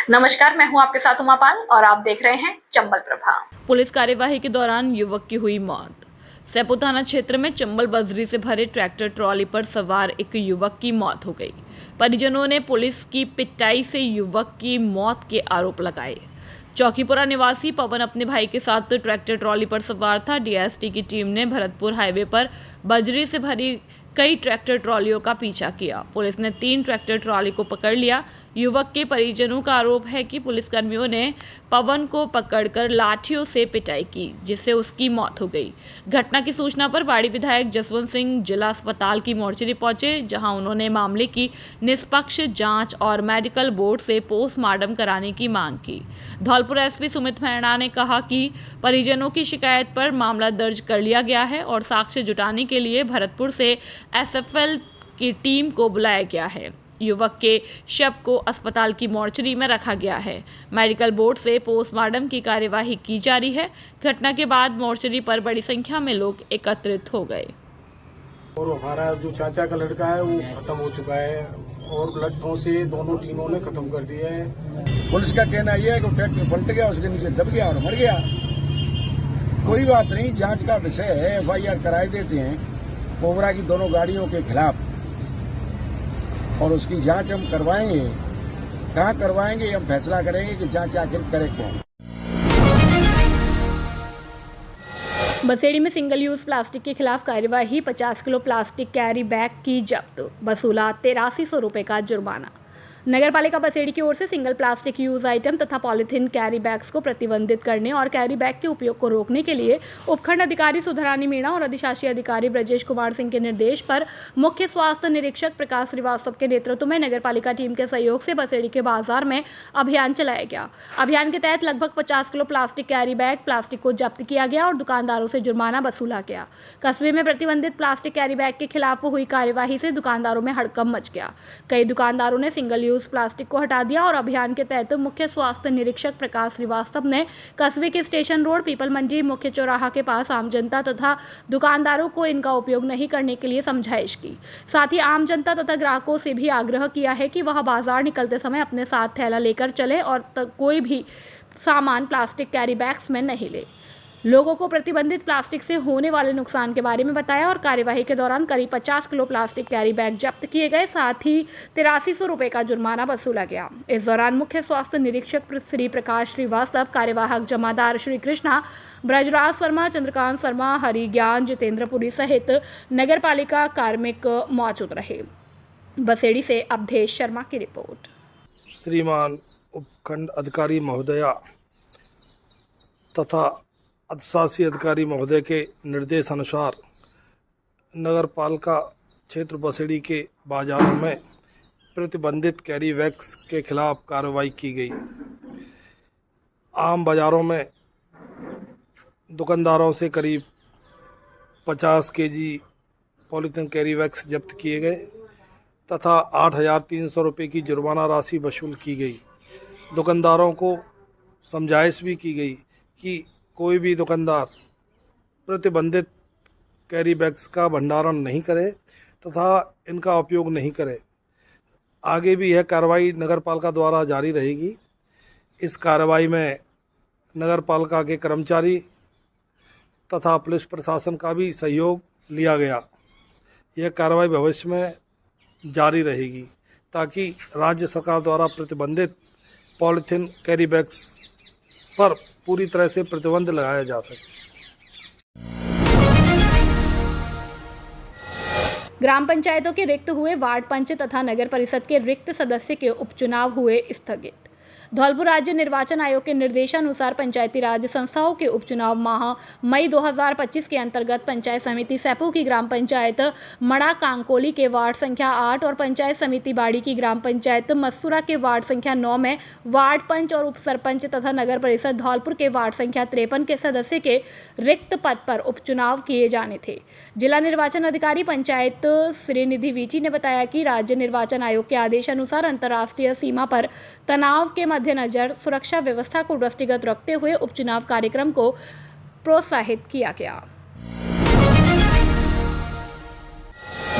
नमस्कार, मैं हूं आपके साथ उमापाल और आप देख रहे हैं चंबल प्रभा। पुलिस कार्यवाही के दौरान युवक की हुई मौत। सैपू थाना क्षेत्र में चंबल बजरी से भरे ट्रैक्टर ट्रॉली पर सवार एक युवक की मौत हो गई। परिजनों ने पुलिस की पिटाई से युवक की मौत के आरोप लगाए। चौकीपुरा निवासी पवन अपने भाई के साथ ट्रैक्टर ट्रॉली पर सवार था। डीएसटी की टीम ने भरतपुर हाईवे पर बजरी से भरी कई ट्रैक्टर ट्रॉलियों का पीछा किया। पुलिस ने 3 ट्रैक्टर ट्रॉली को पकड़ लिया। युवक के परिजनों का आरोप है कि पुलिसकर्मियों ने पवन को पकड़कर लाठियों से पिटाई की, जिससे उसकी मौत हो गई। घटना की सूचना पर बाड़ी विधायक जसवंत सिंह जिला अस्पताल की मोर्चरी पहुंचे, जहां उन्होंने मामले की निष्पक्ष जांच और मेडिकल बोर्ड से पोस्टमार्टम कराने की मांग की। धौलपुर एसपी सुमित मैणा ने कहा कि परिजनों की शिकायत पर मामला दर्ज कर लिया गया है और साक्ष्य जुटाने के लिए भरतपुर से एसएफएल की टीम को बुलाया गया है। युवक के शव को अस्पताल की मोर्चरी में रखा गया है। मेडिकल बोर्ड से पोस्टमार्टम की कार्यवाही की जा रही है। घटना के बाद मोर्चरी पर बड़ी संख्या में लोग एकत्रित हो गए। और हमारा जो चाचा का लड़का है वो खत्म हो चुका है और लट्ठों से दोनों टीमों ने खत्म कर दिया है। पुलिस का कहना यह है कि ट्रैक्टर पलट गया, उसके नीचे दब गया और मर गया। कोई बात नहीं, जांच का विषय है, एफआईआर कराए देते हैं कोबरा की दोनों गाड़ियों के खिलाफ और उसकी जांच हम करवाएंगे। कहाँ करवाएंगे हम फैसला करेंगे कि जांच आखिर करे कौन। बसेड़ी में सिंगल यूज प्लास्टिक के खिलाफ कार्यवाही। 50 किलो प्लास्टिक कैरी बैग की जब्त, वसूला 8300 रुपए का जुर्माना। नगर पालिका बसेड़ी की ओर से सिंगल प्लास्टिक यूज आइटम तथा पॉलिथीन कैरी बैग्स को प्रतिबंधित करने और कैरी बैग के उपयोग को रोकने के लिए उपखंड अधिकारी सुधारानी मीणा और अधिशासी अधिकारी ब्रजेश कुमार सिंह के निर्देश पर मुख्य स्वास्थ्य निरीक्षक प्रकाश श्रीवास्तव के नेतृत्व में नगर पालिका टीम के सहयोग से बसेड़ी के बाजार में अभियान चलाया गया। अभियान के तहत लगभग 50 kilo plastic carry bag plastic को जब्त किया गया और दुकानदारों से जुर्माना वसूला गया। कस्बे में प्रतिबंधित प्लास्टिक कैरी बैग के खिलाफ हुई कार्यवाही से दुकानदारों में हड़कंप मच गया। कई दुकानदारों ने सिंगल यूज प्लास्टिक को हटा दिया और अभियान के तहत मुख्य स्वास्थ्य निरीक्षक प्रकाश श्रीवास्तव ने कस्बे के स्टेशन रोड, पीपल मंडी, मुख्य चौराहा के पास आम जनता तथा दुकानदारों को इनका उपयोग नहीं करने के लिए समझाइश की। साथ ही आम जनता तथा ग्राहकों से भी आग्रह किया है कि वह बाजार निकलते समय अपने साथ थैला लेकर चले और कोई भी सामान प्लास्टिक कैरी बैग्स में नहीं ले। लोगों को प्रतिबंधित प्लास्टिक से होने वाले नुकसान के बारे में बताया और कार्यवाही के दौरान करीब 50 किलो प्लास्टिक कैरी बैग जब्त किए गए। साथ ही 8300 रुपए का जुर्माना वसूला गया। इस दौरान मुख्य स्वास्थ्य निरीक्षक श्री प्रकाश श्रीवास्तव, कार्यवाहक जमादार श्री कृष्णा, ब्रजराज शर्मा, चंद्रकांत शर्मा, हरि ज्ञान, जितेंद्रपुरी सहित नगर पालिका कार्मिक मौजूद रहे। बसेड़ी से अवधेश शर्मा की रिपोर्ट। श्रीमान उपखंड अधिकारी महोदया तथा अधिशासी अधिकारी महोदय के निर्देश अनुसार नगर पालिका क्षेत्र बसेड़ी के बाजारों में प्रतिबंधित कैरी बैग्स के खिलाफ कार्रवाई की गई। आम बाजारों में दुकानदारों से करीब 50 केजी पॉलीथीन कैरी बैग्स जब्त किए गए तथा 8300 रुपये की जुर्माना राशि वसूल की गई। दुकानदारों को समझाइश भी की गई कि कोई भी दुकानदार प्रतिबंधित कैरी बैग्स का भंडारण नहीं करे तथा इनका उपयोग नहीं करे। आगे भी यह कार्रवाई नगर पालिका द्वारा जारी रहेगी। इस कार्रवाई में नगर पालिका के कर्मचारी तथा पुलिस प्रशासन का भी सहयोग लिया गया। यह कार्रवाई भविष्य में जारी रहेगी ताकि राज्य सरकार द्वारा प्रतिबंधित पॉलीथीन कैरी बैग्स पर पूरी तरह से प्रतिबंध लगाया जा सके। ग्राम पंचायतों के रिक्त हुए वार्ड पंच तथा नगर परिषद के रिक्त सदस्य के उपचुनाव हुए स्थगित। धौलपुर राज्य निर्वाचन आयोग के निर्देशानुसार पंचायती राज संस्थाओं के उपचुनाव माह मई 2025 के अंतर्गत पंचायत समिति सैपू की ग्राम पंचायत मड़ा कांकोली के वार्ड संख्या 8 और पंचायत समिति बाड़ी की ग्राम पंचायत मस्तूरा के वार्ड संख्या 9 में वार्ड पंच और उप सरपंच तथा नगर परिषद धौलपुर के वार्ड संख्या 53 के सदस्य के रिक्त पद पर उपचुनाव किए जाने थे। जिला निर्वाचन अधिकारी पंचायत श्रीनिधि वीची ने बताया कि राज्य निर्वाचन आयोग के आदेश अनुसार अंतर्राष्ट्रीय सीमा पर तनाव के मद्देनजर सुरक्षा व्यवस्था को दृष्टिगत रखते हुए उपचुनाव कार्यक्रम को प्रोत्साहित किया गया।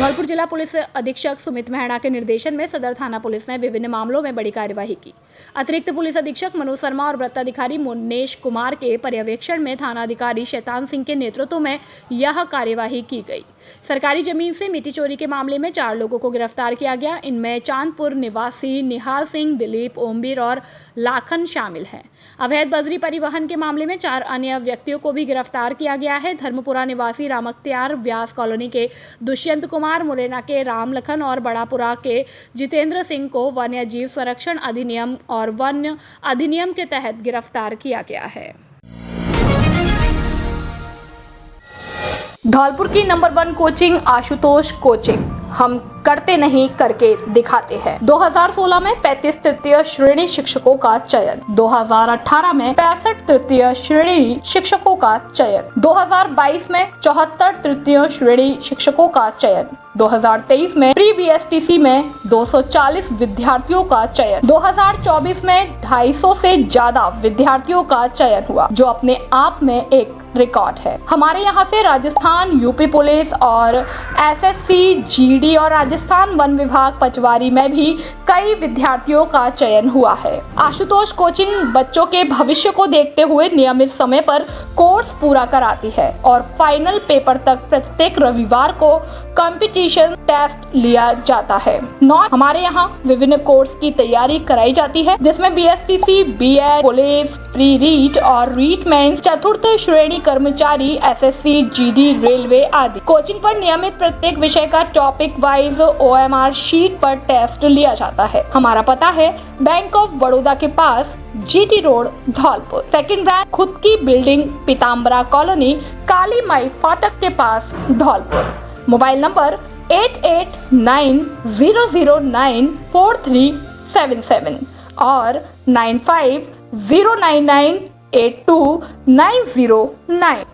धौलपुर जिला पुलिस अधीक्षक सुमित मेहड़ा के निर्देशन में सदर थाना पुलिस ने विभिन्न मामलों में बड़ी कार्यवाही की। अतिरिक्त पुलिस अधीक्षक मनोज शर्मा और वृत्ताधिकारी मुन्नेश कुमार के पर्यवेक्षण में थाना अधिकारी शैतान सिंह के नेतृत्व में यह कार्यवाही की गई। सरकारी जमीन से मिट्टी चोरी के मामले में 4 लोगों को गिरफ्तार किया गया। इनमें चांदपुर निवासी निहाल सिंह, दिलीप, ओमवीर और लाखन शामिल हैं। अवैध बजरी परिवहन के मामले में 4 अन्य व्यक्तियों को भी गिरफ्तार किया गया है। धर्मपुरा निवासी रामख्तियार, व्यास कॉलोनी के दुष्यंत कुमार, मुरैना के राम लखन और बड़ापुरा के जितेंद्र सिंह को वन्य जीव संरक्षण अधिनियम और वन्य अधिनियम के तहत गिरफ्तार किया गया है। धौलपुर की नंबर 1 कोचिंग आशुतोष कोचिंग, हम करते नहीं करके दिखाते हैं। 2016 में 35 तृतीय श्रेणी शिक्षकों का चयन, 2018 में 65 तृतीय श्रेणी शिक्षकों का चयन, 2022 में 74 तृतीय श्रेणी शिक्षकों का चयन, 2023 में प्री बीएसटीसी में 240 विद्यार्थियों का चयन, 2024 में 250 से ज्यादा विद्यार्थियों का चयन हुआ, जो अपने आप में एक रिकॉर्ड है। हमारे यहाँ से राजस्थान, यूपी पुलिस और एसएससी, जीडी और राजस्थान वन विभाग पचवारी में भी कई विद्यार्थियों का चयन हुआ है। आशुतोष कोचिंग बच्चों के भविष्य को देखते हुए नियमित समय पर कोर्स पूरा कराती है और फाइनल पेपर तक प्रत्येक रविवार को कंपटीशन टेस्ट लिया जाता है। हमारे यहाँ विभिन्न कोर्स की तैयारी कराई जाती है, जिसमें BSTC, BEd, police, pre REET और रीट मेंस, चतुर्थ श्रेणी कर्मचारी, एसएससी, जीडी, रेलवे आदि। कोचिंग पर नियमित प्रत्येक विषय का टॉपिक वाइज ओएमआर शीट पर टेस्ट लिया जाता है। हमारा पता है बैंक ऑफ बड़ौदा के पास, GT road, Dholpur. Second branch खुद की बिल्डिंग, पीताम्बरा कॉलोनी, काली माई फाटक के पास, धौलपुर। मोबाइल नंबर 8890094377 और 9509982909।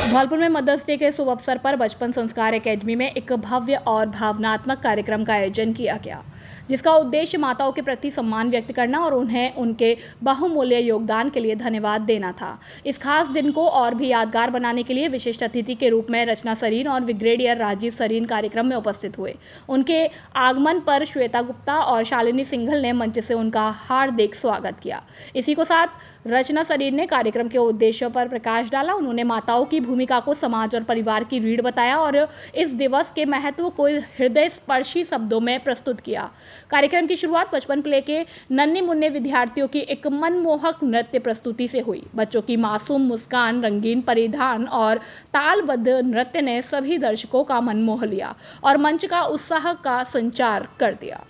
धौलपुर में मदर्स डे के शुभ अवसर पर बचपन संस्कार एकेडमी में एक भव्य और भावनात्मक कार्यक्रम का आयोजन किया गया, जिसका उद्देश्य माताओं के प्रति सम्मान व्यक्त करना और उन्हें उनके बहुमूल्य योगदान के लिए धन्यवाद देना था। इस खास दिन को और भी यादगार बनाने के लिए विशिष्ट अतिथि के रूप में रचना सरीन और ब्रिगेडियर राजीव सरीन कार्यक्रम में उपस्थित हुए। उनके आगमन पर श्वेता गुप्ता और शालिनी सिंघल ने मंच से उनका हार्दिक स्वागत किया। इसी को साथ रचना सरीन ने कार्यक्रम के उद्देश्यों पर प्रकाश डाला। उन्होंने माताओं की भूमिका को समाज और परिवार की रीढ़ बताया और इस दिवस के महत्व को हृदय स्पर्शी शब्दों में प्रस्तुत किया। कार्यक्रम की शुरुआत बचपन प्ले के नन्हे मुन्ने विद्यार्थियों की एक मनमोहक नृत्य प्रस्तुति से हुई। बच्चों की मासूम मुस्कान, रंगीन परिधान और तालबद्ध नृत्य ने सभी दर्शकों का मन मोह लिया और मंच का उत्साह का संचार कर दिया।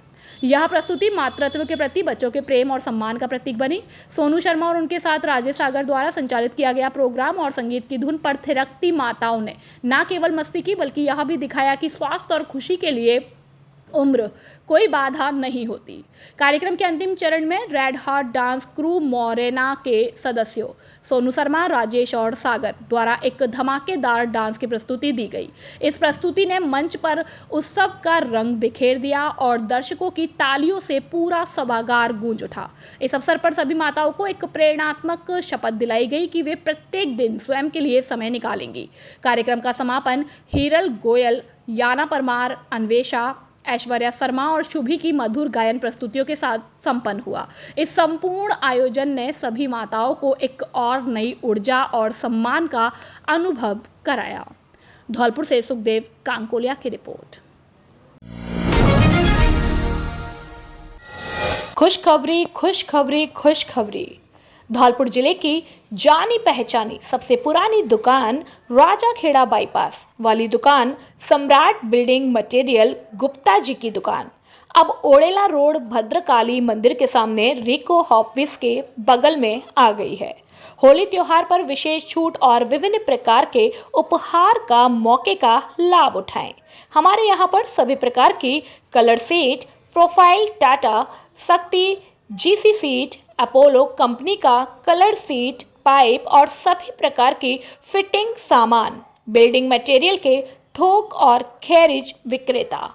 यह प्रस्तुति मातृत्व के प्रति बच्चों के प्रेम और सम्मान का प्रतीक बनी। सोनू शर्मा और उनके साथ राजेश सागर द्वारा संचालित किया गया प्रोग्राम और संगीत की धुन पर थिरकती माताओं ने न केवल मस्ती की, बल्कि यह भी दिखाया कि स्वास्थ्य और खुशी के लिए उम्र कोई बाधा नहीं होती। कार्यक्रम के अंतिम चरण में red heart dance crew Morena के सदस्यों सोनू शर्मा, राजेश और सागर द्वारा एक धमाकेदार डांस की प्रस्तुति दी गई। इस प्रस्तुति ने मंच पर उत्सव का रंग बिखेर दिया और दर्शकों की तालियों से पूरा सभागार गूंज उठा। इस अवसर पर सभी माताओं को एक प्रेरणात्मक शपथ दिलाई गई कि वे प्रत्येक दिन स्वयं के लिए समय निकालेंगी। कार्यक्रम का समापन हीरल गोयल, याना परमार, अन्वेषा, ऐश्वर्या शर्मा और शुभी की मधुर गायन प्रस्तुतियों के साथ संपन्न हुआ। इस संपूर्ण आयोजन ने सभी माताओं को एक और नई ऊर्जा और सम्मान का अनुभव कराया। धौलपुर से सुखदेव कांकोलिया की रिपोर्ट। खुशखबरी, खुशखबरी, खुशखबरी। धौलपुर जिले की जानी पहचानी सबसे पुरानी दुकान राजाखेड़ा बाईपास वाली दुकान सम्राट बिल्डिंग मटेरियल गुप्ता जी की दुकान अब ओड़ेला रोड भद्रकाली मंदिर के सामने रिको ऑफिस के बगल में आ गई है। होली त्योहार पर विशेष छूट और विभिन्न प्रकार के उपहार का मौके का लाभ उठाएं। हमारे यहाँ पर सभी प्रकार की कलर सीट, प्रोफाइल, टाटा, शक्ति, जीसी सीट, अपोलो कंपनी का कलर सीट, पाइप और सभी प्रकार की फिटिंग सामान, बिल्डिंग मटेरियल के थोक और गैरेज विक्रेता।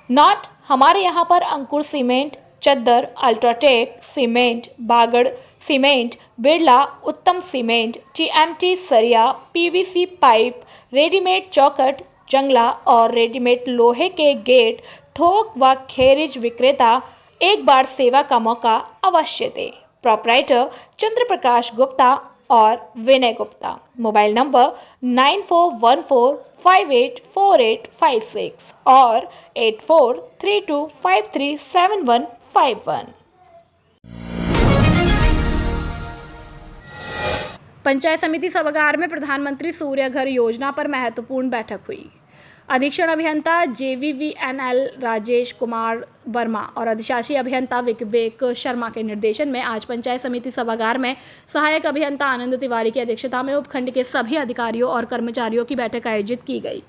नॉट हमारे यहाँ पर अंकुर सीमेंट, चद्दर, अल्ट्राटेक सीमेंट, बागड़ सीमेंट, बिरला उत्तम सीमेंट, टीएमटी सरिया, पीवीसी पाइप, रेडीमेड चौखट, जंगला और रेडीमेड लोहे के गेट, थोक व खेरिज विक्रेता एक बार सेवा का मौका अवश्य दें। प्रोपराइटर चंद्र प्रकाश गुप्ता और विनय गुप्ता। मोबाइल नंबर 9414584856 और 8432537151। पंचायत समिति सभागार में प्रधानमंत्री सूर्य घर योजना पर महत्वपूर्ण बैठक हुई। अधीक्षण अभियंता JVVNL राजेश कुमार वर्मा और अधिशासी अभियंता विवेक शर्मा के निर्देशन में आज पंचायत समिति सभागार में सहायक अभियंता आनंद तिवारी की अध्यक्षता में उपखंड के सभी अधिकारियों और कर्मचारियों की बैठक आयोजित की गई।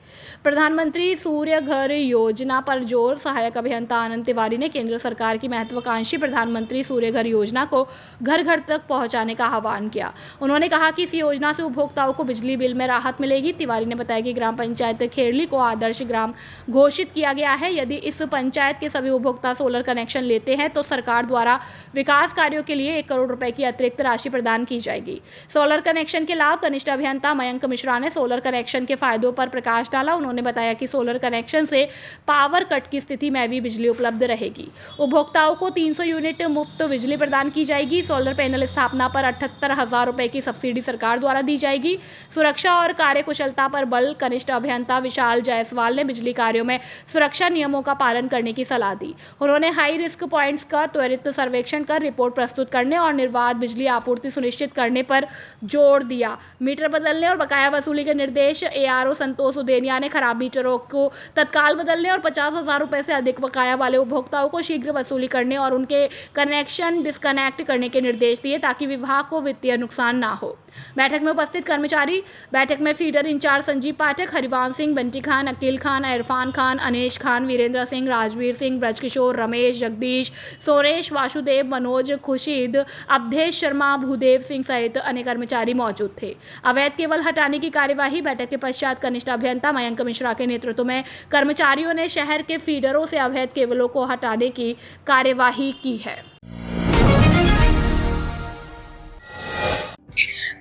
प्रधानमंत्री सूर्य घर योजना पर जोर सहायक अभियंता आनंद तिवारी ने केंद्र सरकार की महत्वाकांक्षी प्रधानमंत्री सूर्य घर योजना को घर घर तक पहुंचाने का आह्वान किया। उन्होंने कहा कि इस योजना से उपभोक्ताओं को बिजली बिल में राहत मिलेगी। तिवारी ने बताया कि ग्राम पंचायत खेरली को आदर्श ग्राम घोषित किया गया है। यदि इस पंचायत के सभी उपभोक्ता सोलर कनेक्शन लेते हैं तो सरकार द्वारा विकास कार्यों के लिए 1 करोड़ रुपए की अतिरिक्त राशि प्रदान की जाएगी। सोलर कनेक्शन के लाभ कनिष्ठ अभियंता मयंक मिश्रा ने सोलर कनेक्शन के फायदों पर प्रकाश डाला। उन्होंने बताया कि सोलर कनेक्शन से पावर कट की स्थिति में भी बिजली उपलब्ध रहेगी। उपभोक्ताओं को 300 यूनिट मुफ्त बिजली प्रदान की जाएगी। सोलर पैनल स्थापना पर 78,000 रुपए की सब्सिडी सरकार द्वारा दी जाएगी। सुरक्षा और कार्यकुशलता पर बल कनिष्ठ अभियंता विशाल जायसवाल ने बिजली कार्यों में सुरक्षा नियमों का पालन करने की सलाह दी। उन्होंने हाई रिस्क पॉइंट्स का त्वरित सर्वेक्षण कर रिपोर्ट प्रस्तुत करने और निर्बाध बिजली आपूर्ति सुनिश्चित करने पर जोर दिया। मीटर बदलने और बकाया वसूली के निर्देश। ARO संतोष उदेनिया ने खराब मीटरों को तत्काल बदलने और 50,000 रुपए से अधिक बकाया वाले उपभोक्ताओं को शीघ्र वसूली करने और उनके कनेक्शन डिस्कनेक्ट करने के निर्देश दिए ताकि विभाग को वित्तीय नुकसान ना हो। बैठक में उपस्थित कर्मचारी बैठक में फीडर इंचार्ज संजीव पाठक, हरिवंश सिंह, बंटी खान, अकील खान, इरफान खान, अनेश खान, वीरेंद्र सिंह, राजवीर सिंह, ब्रजकिशोर, रमेश, जगदीश, सोरेश, वासुदेव, मनोज, खुशीद, अवधेश शर्मा, भूदेव सिंह सहित अन्य कर्मचारी मौजूद थे। अवैध केबल हटाने की कार्यवाही। बैठक के पश्चात कनिष्ठ अभियंता मयंक मिश्रा के नेतृत्व में कर्मचारियों ने शहर के फीडरों से अवैध केबलों को हटाने की कार्यवाही की है।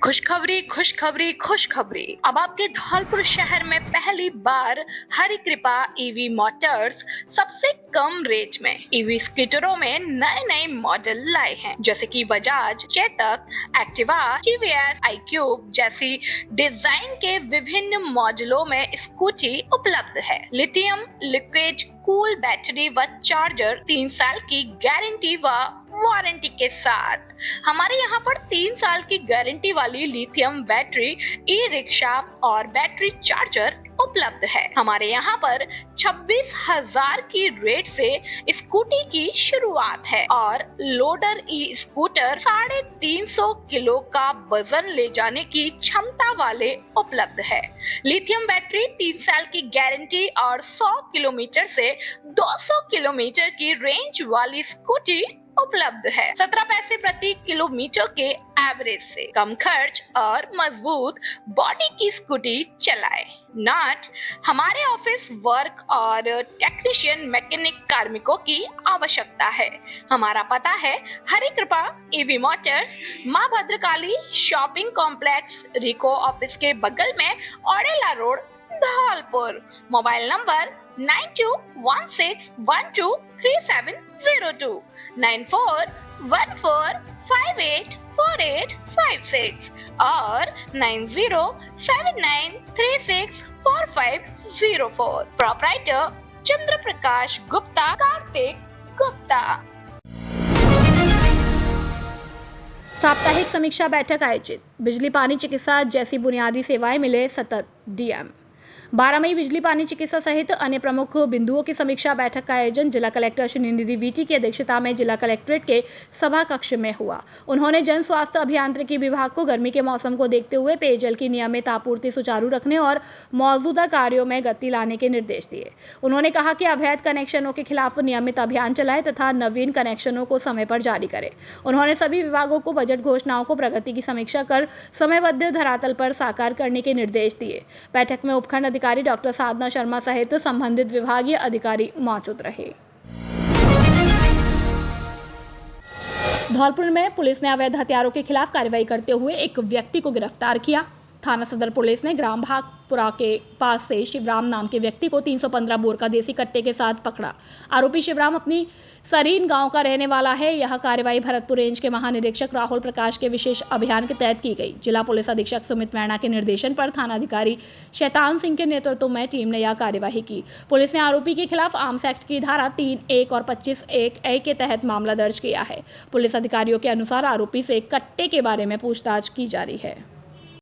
खुशखबरी खुशखबरी खुशखबरी। अब आपके धौलपुर शहर में पहली बार हरि कृपा EV मोटर्स सबसे कम रेट में EV स्कूटरों में नए नए मॉडल लाए हैं, जैसे कि Bajaj, Chetak, Activa, TVS, iQube जैसी डिजाइन के विभिन्न मॉडलों में स्कूटी उपलब्ध है। लिथियम लिक्विड कूल बैटरी व चार्जर, 3 साल की गारंटी व वारंटी के साथ। हमारे यहाँ पर 3 साल की गारंटी वाली लिथियम बैटरी, ई-रिक्शा और बैटरी चार्जर उपलब्ध है। हमारे यहाँ पर 26,000 की रेट से स्कूटी की शुरुआत है और लोडर स्कूटर 350 किलो का वजन ले जाने की क्षमता वाले उपलब्ध है। लिथियम बैटरी 3 साल की गारंटी और 100 किलोमीटर से 200 किलोमीटर की रेंज वाली स्कूटी उपलब्ध है। 17 पैसे प्रति किलोमीटर के एवरेज से कम खर्च और मजबूत बॉडी की स्कूटी चलाए। नॉट हमारे ऑफिस वर्क और टेक्नीशियन मैकेनिक कार्मिकों की आवश्यकता है। हमारा पता है हरि कृपा EV मोटर्स, माँ भद्रकाली शॉपिंग कॉम्प्लेक्स, रिको ऑफिस के बगल में Odela road, Dholpur. Mobile number 9216123702, 9414584856 और 9079364504। प्रोपराइटर चंद्र प्रकाश गुप्ता, कार्तिक गुप्ता। साप्ताहिक समीक्षा बैठक आयोजित। बिजली पानी चिकित्सा जैसी बुनियादी सेवाएं मिले सतत। DM 12 मई बिजली पानी चिकित्सा सहित अन्य प्रमुख बिंदुओं की समीक्षा बैठक का आयोजन जिला कलेक्टर श्री निधि VT की अध्यक्षता में जिला कलेक्ट्रेट के सभा कक्ष में हुआ। उन्होंने जन स्वास्थ्य अभियांत्रिकी विभाग को गर्मी के मौसम को देखते हुए पेयजल की नियमित आपूर्ति सुचारू रखने और मौजूदा कार्यों में गति लाने के निर्देश दिए। उन्होंने कहा कि अवैध कनेक्शनों के खिलाफ नियमित अभियान चलाए तथा नवीन कनेक्शनों को समय पर जारी करे। उन्होंने सभी विभागों को बजट घोषणाओं को प्रगति की समीक्षा कर समयबद्ध धरातल पर साकार करने के निर्देश दिए। बैठक में उपखंड अधिकारी डॉक्टर साधना शर्मा सहित संबंधित विभागीय अधिकारी मौजूद रहे। धौलपुर में पुलिस ने अवैध हथियारों के खिलाफ कार्रवाई करते हुए एक व्यक्ति को गिरफ्तार किया। थाना सदर पुलिस ने ग्राम भागपुरा के पास से शिवराम नाम के व्यक्ति को 315 बोर का देसी कट्टे के साथ पकड़ा। आरोपी शिवराम अपनी सरीन गांव का रहने वाला है। यह कार्रवाई भरतपुर रेंज के महानिरीक्षक राहुल प्रकाश के विशेष अभियान के तहत की गई। जिला पुलिस अधीक्षक सुमित मैणा के निर्देशन पर थानाधिकारी शैतान सिंह के नेतृत्व में टीम ने यह कार्यवाही की। पुलिस ने आरोपी के खिलाफ आर्म्स एक्ट की धारा 3(1) और 25(1) के तहत मामला दर्ज किया है। पुलिस अधिकारियों के अनुसार आरोपी से कट्टे के बारे में पूछताछ की जा रही है।